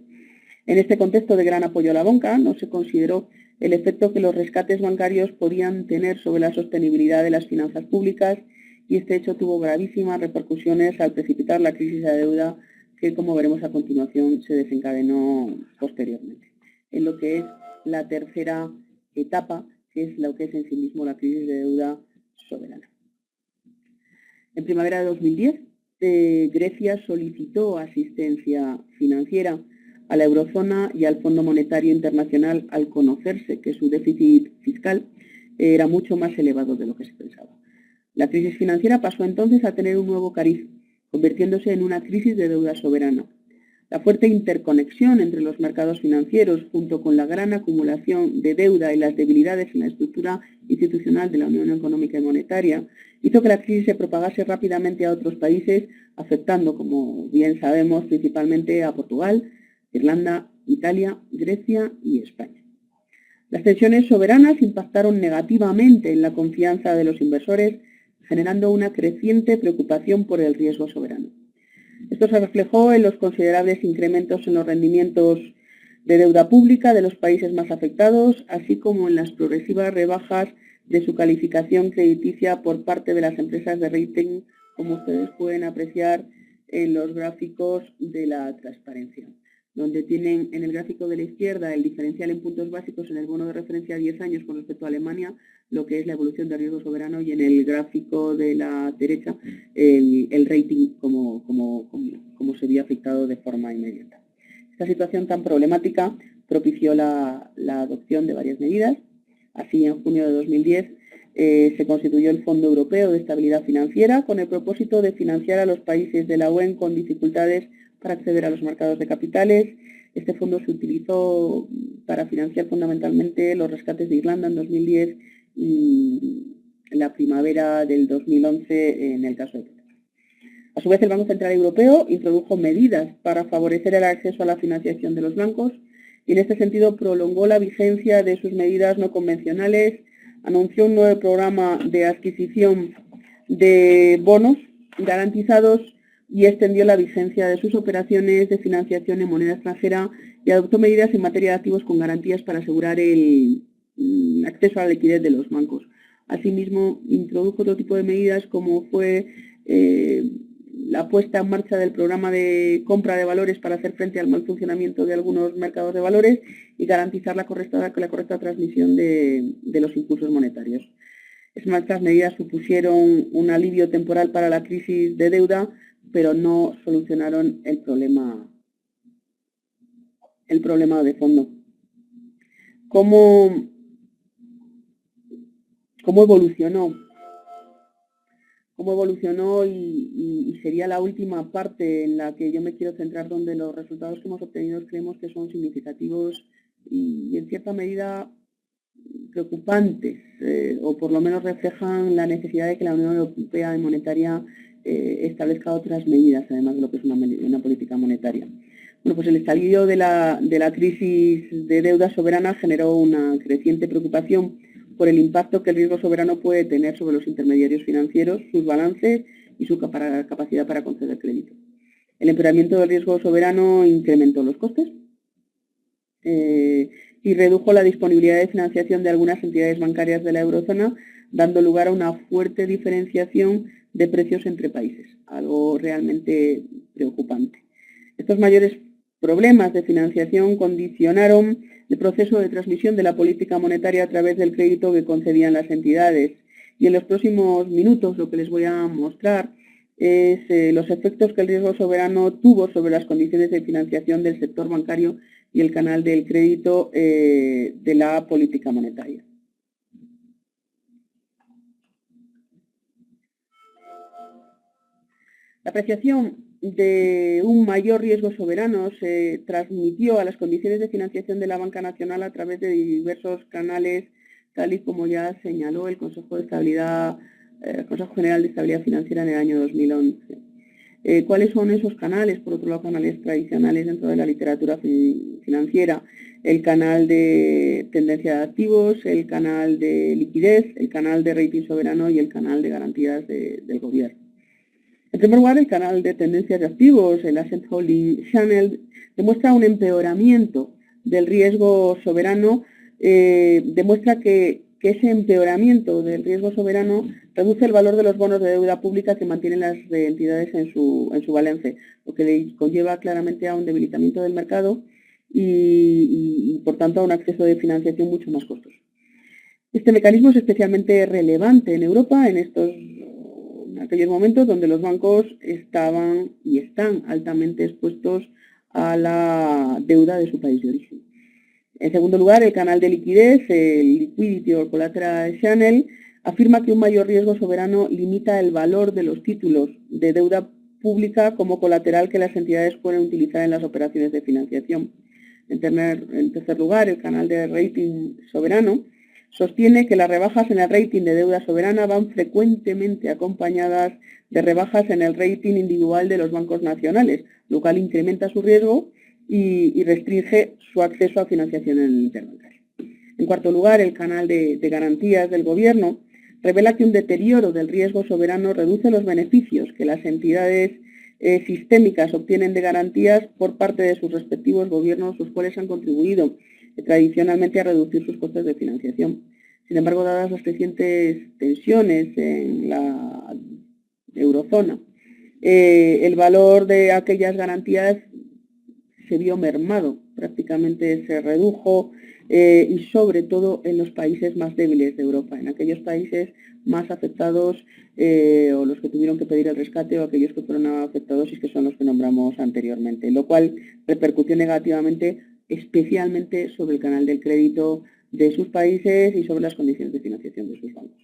En este contexto de gran apoyo a la banca, no se consideró el efecto que los rescates bancarios podían tener sobre la sostenibilidad de las finanzas públicas, y este hecho tuvo gravísimas repercusiones al precipitar la crisis de deuda que, como veremos a continuación, se desencadenó posteriormente. En lo que es la tercera etapa, que es lo que es en sí mismo la crisis de deuda soberana. En primavera de 2010, Grecia solicitó asistencia financiera a la eurozona y al Fondo Monetario Internacional al conocerse que su déficit fiscal era mucho más elevado de lo que se pensaba. La crisis financiera pasó entonces a tener un nuevo cariz, convirtiéndose en una crisis de deuda soberana. La fuerte interconexión entre los mercados financieros, junto con la gran acumulación de deuda y las debilidades en la estructura institucional de la Unión Económica y Monetaria, hizo que la crisis se propagase rápidamente a otros países, afectando, como bien sabemos, principalmente a Portugal, Irlanda, Italia, Grecia y España. Las tensiones soberanas impactaron negativamente en la confianza de los inversores, generando una creciente preocupación por el riesgo soberano. Esto se reflejó en los considerables incrementos en los rendimientos de deuda pública de los países más afectados, así como en las progresivas rebajas de su calificación crediticia por parte de las empresas de rating, como ustedes pueden apreciar en los gráficos de la transparencia, donde tienen en el gráfico de la izquierda el diferencial en puntos básicos en el bono de referencia a 10 años con respecto a Alemania, lo que es la evolución del riesgo soberano, y en el gráfico de la derecha el rating como se vio afectado de forma inmediata. Esta situación tan problemática propició la adopción de varias medidas. Así, en junio de 2010 se constituyó el Fondo Europeo de Estabilidad Financiera con el propósito de financiar a los países de la UE con dificultades para acceder a los mercados de capitales. Este fondo se utilizó para financiar fundamentalmente los rescates de Irlanda en 2010 y la primavera del 2011 en el caso de Portugal. A su vez, el Banco Central Europeo introdujo medidas para favorecer el acceso a la financiación de los bancos y en este sentido prolongó la vigencia de sus medidas no convencionales, anunció un nuevo programa de adquisición de bonos garantizados y extendió la vigencia de sus operaciones de financiación en moneda extranjera y adoptó medidas en materia de activos con garantías para asegurar el acceso a la liquidez de los bancos. Asimismo, introdujo otro tipo de medidas como fue la puesta en marcha del programa de compra de valores para hacer frente al mal funcionamiento de algunos mercados de valores y garantizar la correcta transmisión de los impulsos monetarios. Estas medidas supusieron un alivio temporal para la crisis de deuda, pero no solucionaron el problema de fondo. ¿Cómo evolucionó? ¿Cómo evolucionó? Y sería la última parte en la que yo me quiero centrar, donde los resultados que hemos obtenido creemos que son significativos y en cierta medida preocupantes, o por lo menos reflejan la necesidad de que la Unión Europea y Monetaria establezca otras medidas, además de lo que es una política monetaria. Bueno, pues el estallido de la crisis de deuda soberana generó una creciente preocupación por el impacto que el riesgo soberano puede tener sobre los intermediarios financieros, sus balances y su capacidad para conceder crédito. El empeoramiento del riesgo soberano incrementó los costes y redujo la disponibilidad de financiación de algunas entidades bancarias de la eurozona, dando lugar a una fuerte diferenciación de precios entre países, algo realmente preocupante. Estos mayores problemas de financiación condicionaron el proceso de transmisión de la política monetaria a través del crédito que concedían las entidades. Y en los próximos minutos lo que les voy a mostrar es los efectos que el riesgo soberano tuvo sobre las condiciones de financiación del sector bancario y el canal del crédito de la política monetaria. La apreciación de un mayor riesgo soberano se transmitió a las condiciones de financiación de la banca nacional a través de diversos canales, tal y como ya señaló el Consejo General de Estabilidad Financiera en el año 2011. ¿Cuáles son esos canales? Por otro lado, canales tradicionales dentro de la literatura financiera: el canal de tendencia de activos, el canal de liquidez, el canal de rating soberano y el canal de garantías del gobierno. En primer lugar, el canal de tendencias de activos, el Asset Holding Channel, demuestra un empeoramiento del riesgo soberano, demuestra que ese empeoramiento del riesgo soberano reduce el valor de los bonos de deuda pública que mantienen las entidades en su balance, lo que le conlleva claramente a un debilitamiento del mercado y por tanto, a un acceso de financiación mucho más costoso. Este mecanismo es especialmente relevante en Europa en aquellos momentos donde los bancos estaban y están altamente expuestos a la deuda de su país de origen. En segundo lugar, el canal de liquidez, el Liquidity or Collateral Channel, afirma que un mayor riesgo soberano limita el valor de los títulos de deuda pública como colateral que las entidades pueden utilizar en las operaciones de financiación. En tercer lugar, el canal de rating soberano sostiene que las rebajas en el rating de deuda soberana van frecuentemente acompañadas de rebajas en el rating individual de los bancos nacionales, lo cual incrementa su riesgo y restringe su acceso a financiación en el interbancario. En cuarto lugar, el canal de garantías del gobierno revela que un deterioro del riesgo soberano reduce los beneficios que las entidades sistémicas obtienen de garantías por parte de sus respectivos gobiernos, los cuales han contribuido tradicionalmente a reducir sus costes de financiación. Sin embargo, dadas las crecientes tensiones en la eurozona, el valor de aquellas garantías se vio mermado, prácticamente se redujo y sobre todo en los países más débiles de Europa, en aquellos países más afectados o los que tuvieron que pedir el rescate o aquellos que fueron afectados y que son los que nombramos anteriormente, lo cual repercutió negativamente especialmente sobre el canal del crédito de sus países y sobre las condiciones de financiación de sus bancos.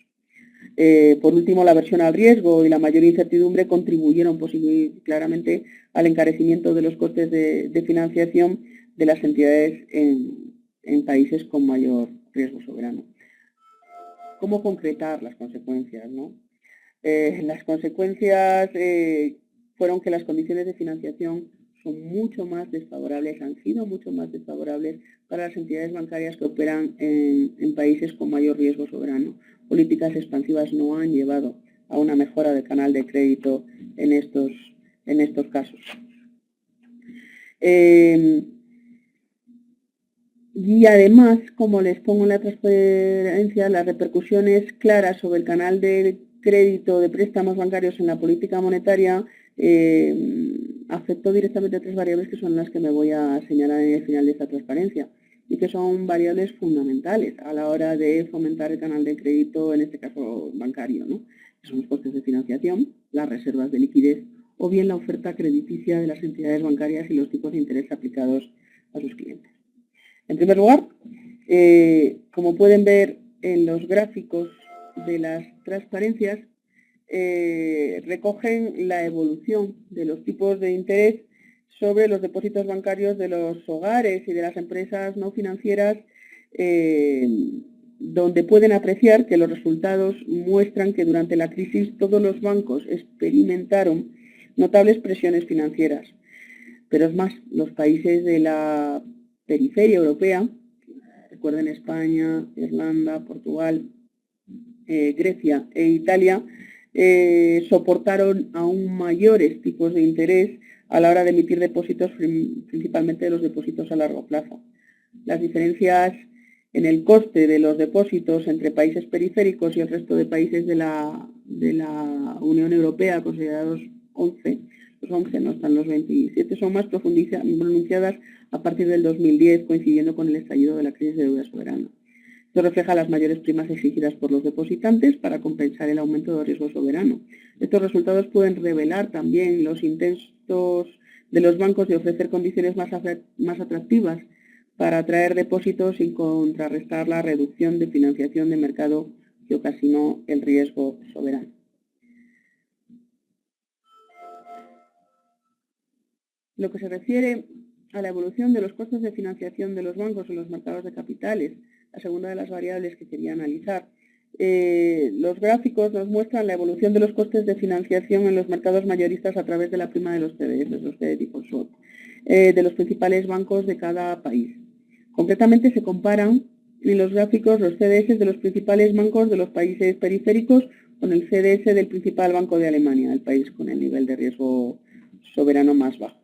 Por último, la aversión al riesgo y la mayor incertidumbre contribuyeron claramente al encarecimiento de los costes de financiación de las entidades en países con mayor riesgo soberano. ¿Cómo concretar las consecuencias, ¿no? Las consecuencias fueron que las condiciones de financiación son mucho más desfavorables, han sido mucho más desfavorables para las entidades bancarias que operan en países con mayor riesgo soberano. Políticas expansivas no han llevado a una mejora del canal de crédito en estos casos. Y además, como les pongo en la transparencia, las repercusiones claras sobre el canal de crédito de préstamos bancarios en la política monetaria afectó directamente a tres variables que son las que me voy a señalar en el final de esta transparencia y que son variables fundamentales a la hora de fomentar el canal de crédito, en este caso bancario, ¿no? Que son los costes de financiación, las reservas de liquidez o bien la oferta crediticia de las entidades bancarias y los tipos de interés aplicados a sus clientes. En primer lugar, como pueden ver en los gráficos de las transparencias, recogen la evolución de los tipos de interés sobre los depósitos bancarios de los hogares y de las empresas no financieras, donde pueden apreciar que los resultados muestran que durante la crisis todos los bancos experimentaron notables presiones financieras. Pero es más, los países de la periferia europea, recuerden España, Irlanda, Portugal, Grecia e Italia, soportaron aún mayores tipos de interés a la hora de emitir depósitos, principalmente de los depósitos a largo plazo. Las diferencias en el coste de los depósitos entre países periféricos y el resto de países de la Unión Europea, considerados 11, los 11 no están los 27, son más pronunciadas a partir del 2010, coincidiendo con el estallido de la crisis de deuda soberana. Esto refleja las mayores primas exigidas por los depositantes para compensar el aumento del riesgo soberano. Estos resultados pueden revelar también los intentos de los bancos de ofrecer condiciones más atractivas para atraer depósitos y contrarrestar la reducción de financiación de mercado que ocasionó el riesgo soberano. Lo que se refiere a la evolución de los costes de financiación de los bancos en los mercados de capitales, la segunda de las variables que quería analizar, los gráficos nos muestran la evolución de los costes de financiación en los mercados mayoristas a través de la prima de los CDS, los Credit Default Swap, de los principales bancos de cada país. Concretamente se comparan en los gráficos los CDS de los principales bancos de los países periféricos con el CDS del principal banco de Alemania, el país con el nivel de riesgo soberano más bajo.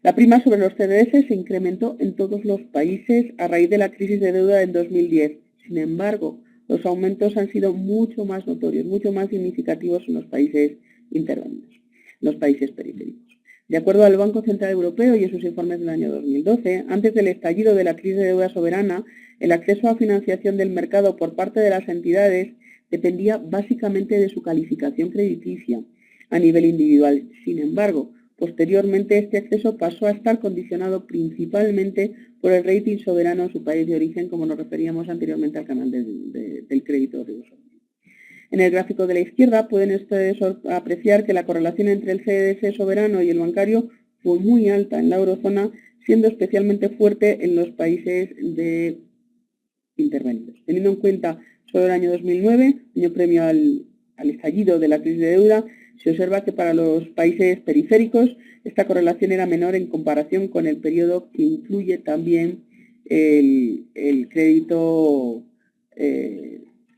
La prima sobre los CDS se incrementó en todos los países a raíz de la crisis de deuda en 2010. Sin embargo, los aumentos han sido mucho más notorios, mucho más significativos en los países intervenidos, los países periféricos. De acuerdo al Banco Central Europeo y en sus informes del año 2012, antes del estallido de la crisis de deuda soberana, el acceso a financiación del mercado por parte de las entidades dependía básicamente de su calificación crediticia a nivel individual. Sin embargo, posteriormente este acceso pasó a estar condicionado principalmente por el rating soberano en su país de origen, como nos referíamos anteriormente al canal del crédito riesgo. En el gráfico de la izquierda pueden ustedes apreciar que la correlación entre el CDS soberano y el bancario fue muy alta en la eurozona, siendo especialmente fuerte en los países intervenidos. Teniendo en cuenta solo el año 2009, año premio al estallido de la crisis de deuda, se observa que para los países periféricos esta correlación era menor en comparación con el periodo que incluye también el crédito,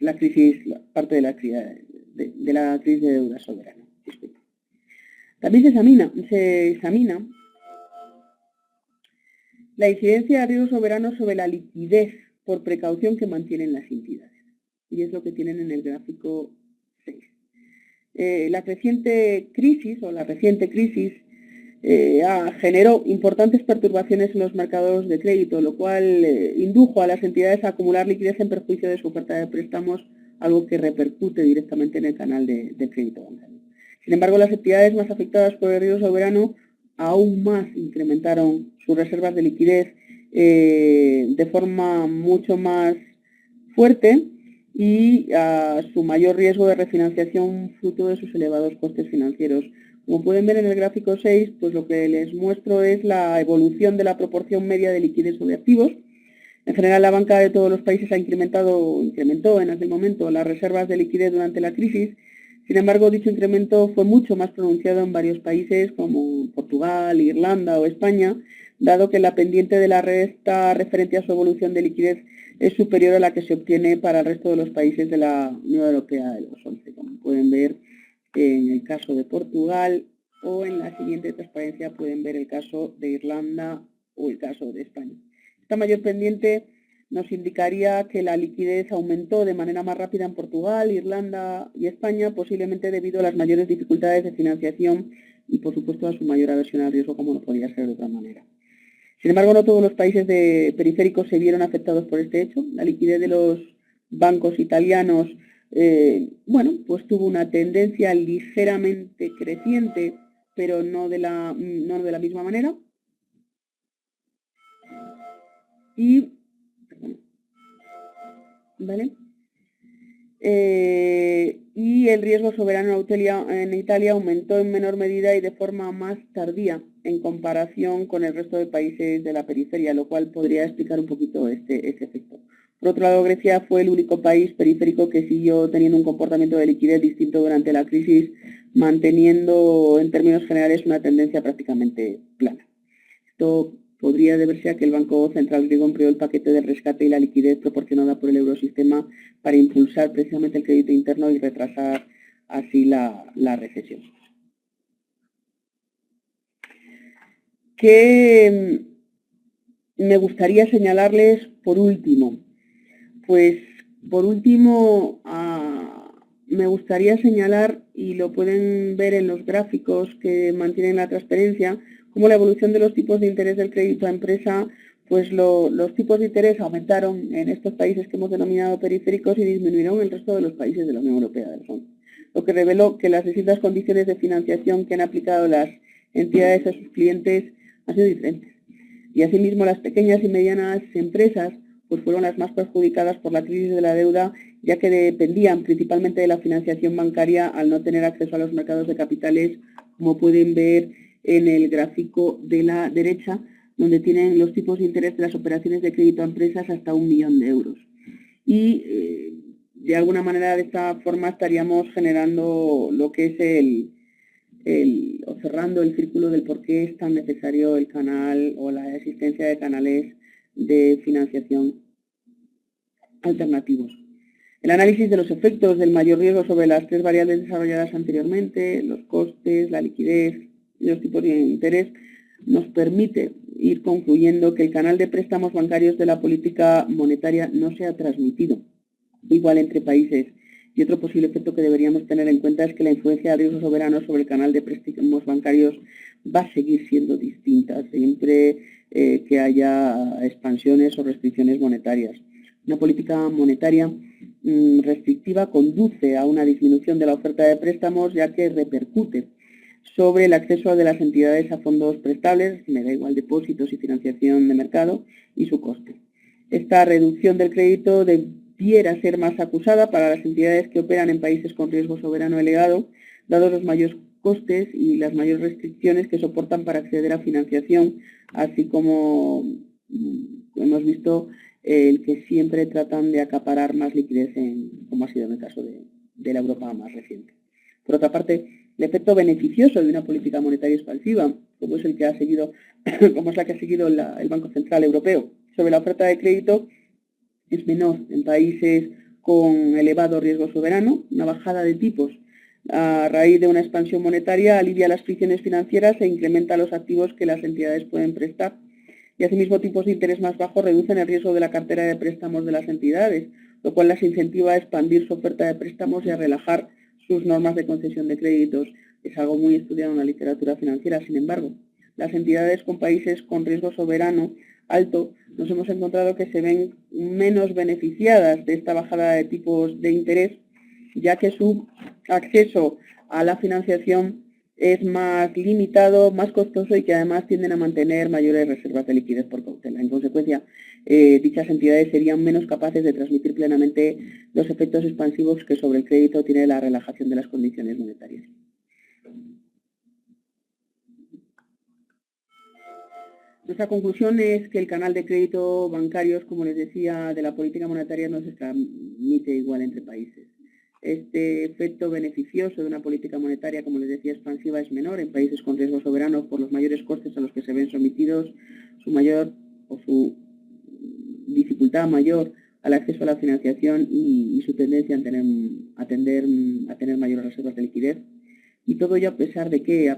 la crisis, parte de la crisis de deuda soberana. También se examina la incidencia de riesgo soberano sobre la liquidez por precaución que mantienen las entidades. Y es lo que tienen en el gráfico 6. La reciente crisis generó importantes perturbaciones en los mercados de crédito, lo cual indujo a las entidades a acumular liquidez en perjuicio de su oferta de préstamos, algo que repercute directamente en el canal de crédito bancario. Sin embargo, las entidades más afectadas por el riesgo soberano aún más incrementaron sus reservas de liquidez de forma mucho más fuerte y a su mayor riesgo de refinanciación fruto de sus elevados costes financieros. Como pueden ver en el gráfico 6, pues lo que les muestro es la evolución de la proporción media de liquidez sobre activos. En general, la banca de todos los países incrementó en aquel momento las reservas de liquidez durante la crisis. Sin embargo, dicho incremento fue mucho más pronunciado en varios países como Portugal, Irlanda o España, dado que la pendiente de la resta referente a su evolución de liquidez es superior a la que se obtiene para el resto de los países de la Unión Europea de los 11, como pueden ver en el caso de Portugal, o en la siguiente transparencia pueden ver el caso de Irlanda o el caso de España. Esta mayor pendiente nos indicaría que la liquidez aumentó de manera más rápida en Portugal, Irlanda y España, posiblemente debido a las mayores dificultades de financiación y, por supuesto, a su mayor aversión al riesgo, como no podía ser de otra manera. Sin embargo, no todos los países periféricos se vieron afectados por este hecho. La liquidez de los bancos italianos, pues tuvo una tendencia ligeramente creciente, pero no de la misma manera. Y el riesgo soberano en Italia aumentó en menor medida y de forma más tardía en comparación con el resto de países de la periferia, lo cual podría explicar un poquito este efecto. Por otro lado, Grecia fue el único país periférico que siguió teniendo un comportamiento de liquidez distinto durante la crisis, manteniendo en términos generales una tendencia prácticamente plana. Esto podría deberse a que el Banco Central griego empleó el paquete de rescate y la liquidez proporcionada por el eurosistema para impulsar precisamente el crédito interno y retrasar así la recesión. ¿Qué me gustaría señalarles por último? Pues por último me gustaría señalar, y lo pueden ver en los gráficos que mantienen la transparencia, cómo la evolución de los tipos de interés del crédito a empresa, pues los tipos de interés aumentaron en estos países que hemos denominado periféricos y disminuyeron en el resto de los países de la Unión Europea del Fondo, lo que reveló que las distintas condiciones de financiación que han aplicado las entidades a sus clientes han sido diferentes. Y asimismo las pequeñas y medianas empresas pues fueron las más perjudicadas por la crisis de la deuda, ya que dependían principalmente de la financiación bancaria al no tener acceso a los mercados de capitales, como pueden ver en el gráfico de la derecha, donde tienen los tipos de interés de las operaciones de crédito a empresas hasta 1 millón de euros. Y de alguna manera, de esta forma, estaríamos generando lo que es o cerrando el círculo del por qué es tan necesario el canal o la existencia de canales de financiación alternativos. El análisis de los efectos del mayor riesgo sobre las 3 variables desarrolladas anteriormente, los costes, la liquidez y los tipos de interés, nos permite ir concluyendo que el canal de préstamos bancarios de la política monetaria no se ha transmitido igual entre países. Y otro posible efecto que deberíamos tener en cuenta es que la influencia del riesgo soberano sobre el canal de préstamos bancarios va a seguir siendo distinta siempre que haya expansiones o restricciones monetarias. Una política monetaria restrictiva conduce a una disminución de la oferta de préstamos, ya que repercute sobre el acceso de las entidades a fondos prestables, me da igual depósitos y financiación de mercado, y su coste. Esta reducción del crédito debiera ser más acusada para las entidades que operan en países con riesgo soberano elevado, dados los mayores costes y las mayores restricciones que soportan para acceder a financiación, así como hemos visto el que siempre tratan de acaparar más liquidez, como ha sido en el caso de la Europa más reciente. Por otra parte, el efecto beneficioso de una política monetaria expansiva, como es la que ha seguido el Banco Central Europeo sobre la oferta de crédito, es menor en países con elevado riesgo soberano. Una bajada de tipos a raíz de una expansión monetaria alivia las fricciones financieras e incrementa los activos que las entidades pueden prestar. Y asimismo, tipos de interés más bajos reducen el riesgo de la cartera de préstamos de las entidades, lo cual las incentiva a expandir su oferta de préstamos y a relajar sus normas de concesión de créditos. Es algo muy estudiado en la literatura financiera. Sin embargo, las entidades con países con riesgo soberano alto nos hemos encontrado que se ven menos beneficiadas de esta bajada de tipos de interés, ya que su acceso a la financiación es más limitado, más costoso y que además tienden a mantener mayores reservas de liquidez por cautela. En consecuencia, dichas entidades serían menos capaces de transmitir plenamente los efectos expansivos que sobre el crédito tiene la relajación de las condiciones monetarias. Nuestra conclusión es que el canal de crédito bancarios, como les decía, de la política monetaria no se transmite igual entre países. Este efecto beneficioso de una política monetaria, como les decía, expansiva es menor en países con riesgo soberano por los mayores costes a los que se ven sometidos, su dificultad mayor al acceso a la financiación y su tendencia a tener mayores reservas de liquidez. Y todo ello a pesar de que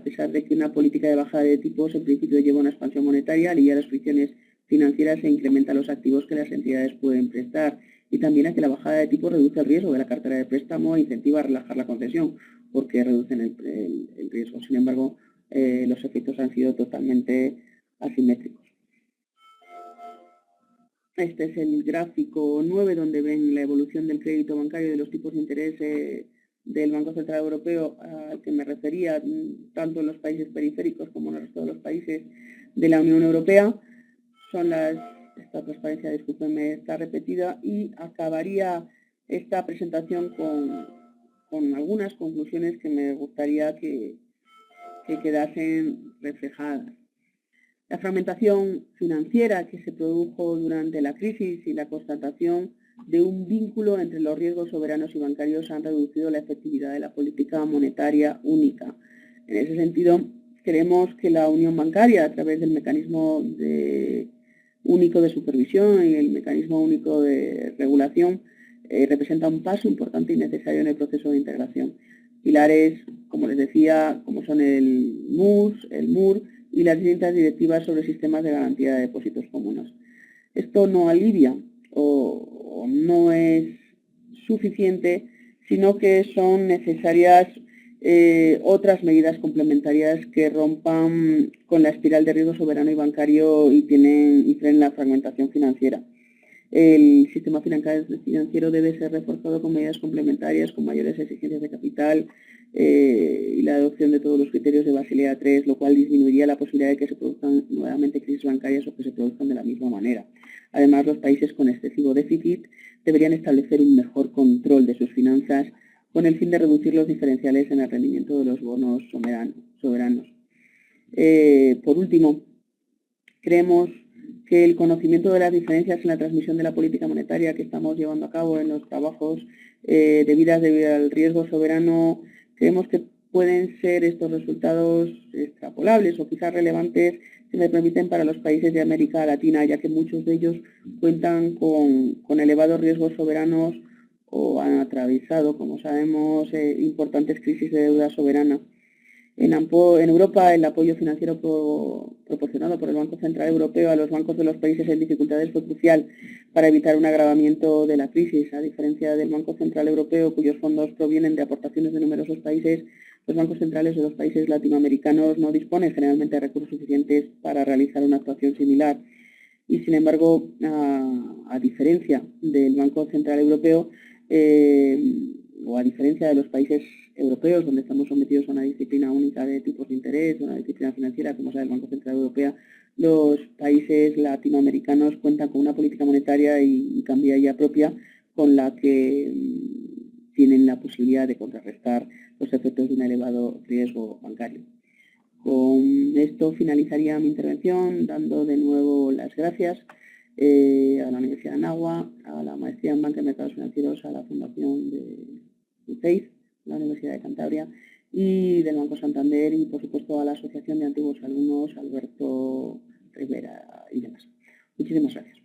una política de bajada de tipos en principio lleva a una expansión monetaria, alivia las fricciones financieras e incrementa los activos que las entidades pueden prestar, y también a que la bajada de tipos reduce el riesgo de la cartera de préstamo e incentiva a relajar la concesión, porque reducen el riesgo. Sin embargo, los efectos han sido totalmente asimétricos. Este es el gráfico 9, donde ven la evolución del crédito bancario y de los tipos de interés del Banco Central Europeo, al que me refería, tanto en los países periféricos como en el resto de los países de la Unión Europea. Esta transparencia, discúlpenme, está repetida, y acabaría esta presentación con algunas conclusiones que me gustaría que quedasen reflejadas. La fragmentación financiera que se produjo durante la crisis y la constatación de un vínculo entre los riesgos soberanos y bancarios han reducido la efectividad de la política monetaria única. En ese sentido, creemos que la unión bancaria, a través del mecanismo único de supervisión y el mecanismo único de regulación, representa un paso importante y necesario en el proceso de integración. pilares, como les decía, como son el MUS, el MUR y las distintas directivas sobre sistemas de garantía de depósitos comunes. Esto no alivia o no es suficiente, sino que son necesarias otras medidas complementarias que rompan con la espiral de riesgo soberano y bancario y frenen la fragmentación financiera. El sistema financiero debe ser reforzado con medidas complementarias, con mayores exigencias de capital y la adopción de todos los criterios de Basilea III, lo cual disminuiría la posibilidad de que se produzcan nuevamente crisis bancarias o que se produzcan de la misma manera. Además, los países con excesivo déficit deberían establecer un mejor control de sus finanzas con el fin de reducir los diferenciales en el rendimiento de los bonos soberanos. Por último, creemos que el conocimiento de las diferencias en la transmisión de la política monetaria que estamos llevando a cabo en los trabajos debido al riesgo soberano, creemos que pueden ser estos resultados extrapolables o quizás relevantes, si me permiten, para los países de América Latina, ya que muchos de ellos cuentan con elevados riesgos soberanos o han atravesado, como sabemos, importantes crisis de deuda soberana. En Europa, el apoyo financiero proporcionado por el Banco Central Europeo a los bancos de los países en dificultades fue crucial para evitar un agravamiento de la crisis. A diferencia del Banco Central Europeo, cuyos fondos provienen de aportaciones de numerosos países, los bancos centrales de los países latinoamericanos no disponen generalmente de recursos suficientes para realizar una actuación similar. Y, sin embargo, a diferencia del Banco Central Europeo, o a diferencia de los países europeos, donde estamos sometidos a una disciplina única de tipos de interés, una disciplina financiera, como sabe el Banco Central Europeo, los países latinoamericanos cuentan con una política monetaria y cambiaria propia con la que tienen la posibilidad de contrarrestar los efectos de un elevado riesgo bancario. Con esto finalizaría mi intervención, dando de nuevo las gracias a la Universidad de Anáhuac, a la Maestría en Banca y Mercados Financieros, a la Fundación de UCEIF, la Universidad de Cantabria y del Banco Santander y, por supuesto, a la Asociación de Antiguos Alumnos, Alberto Rivera y demás. Muchísimas gracias.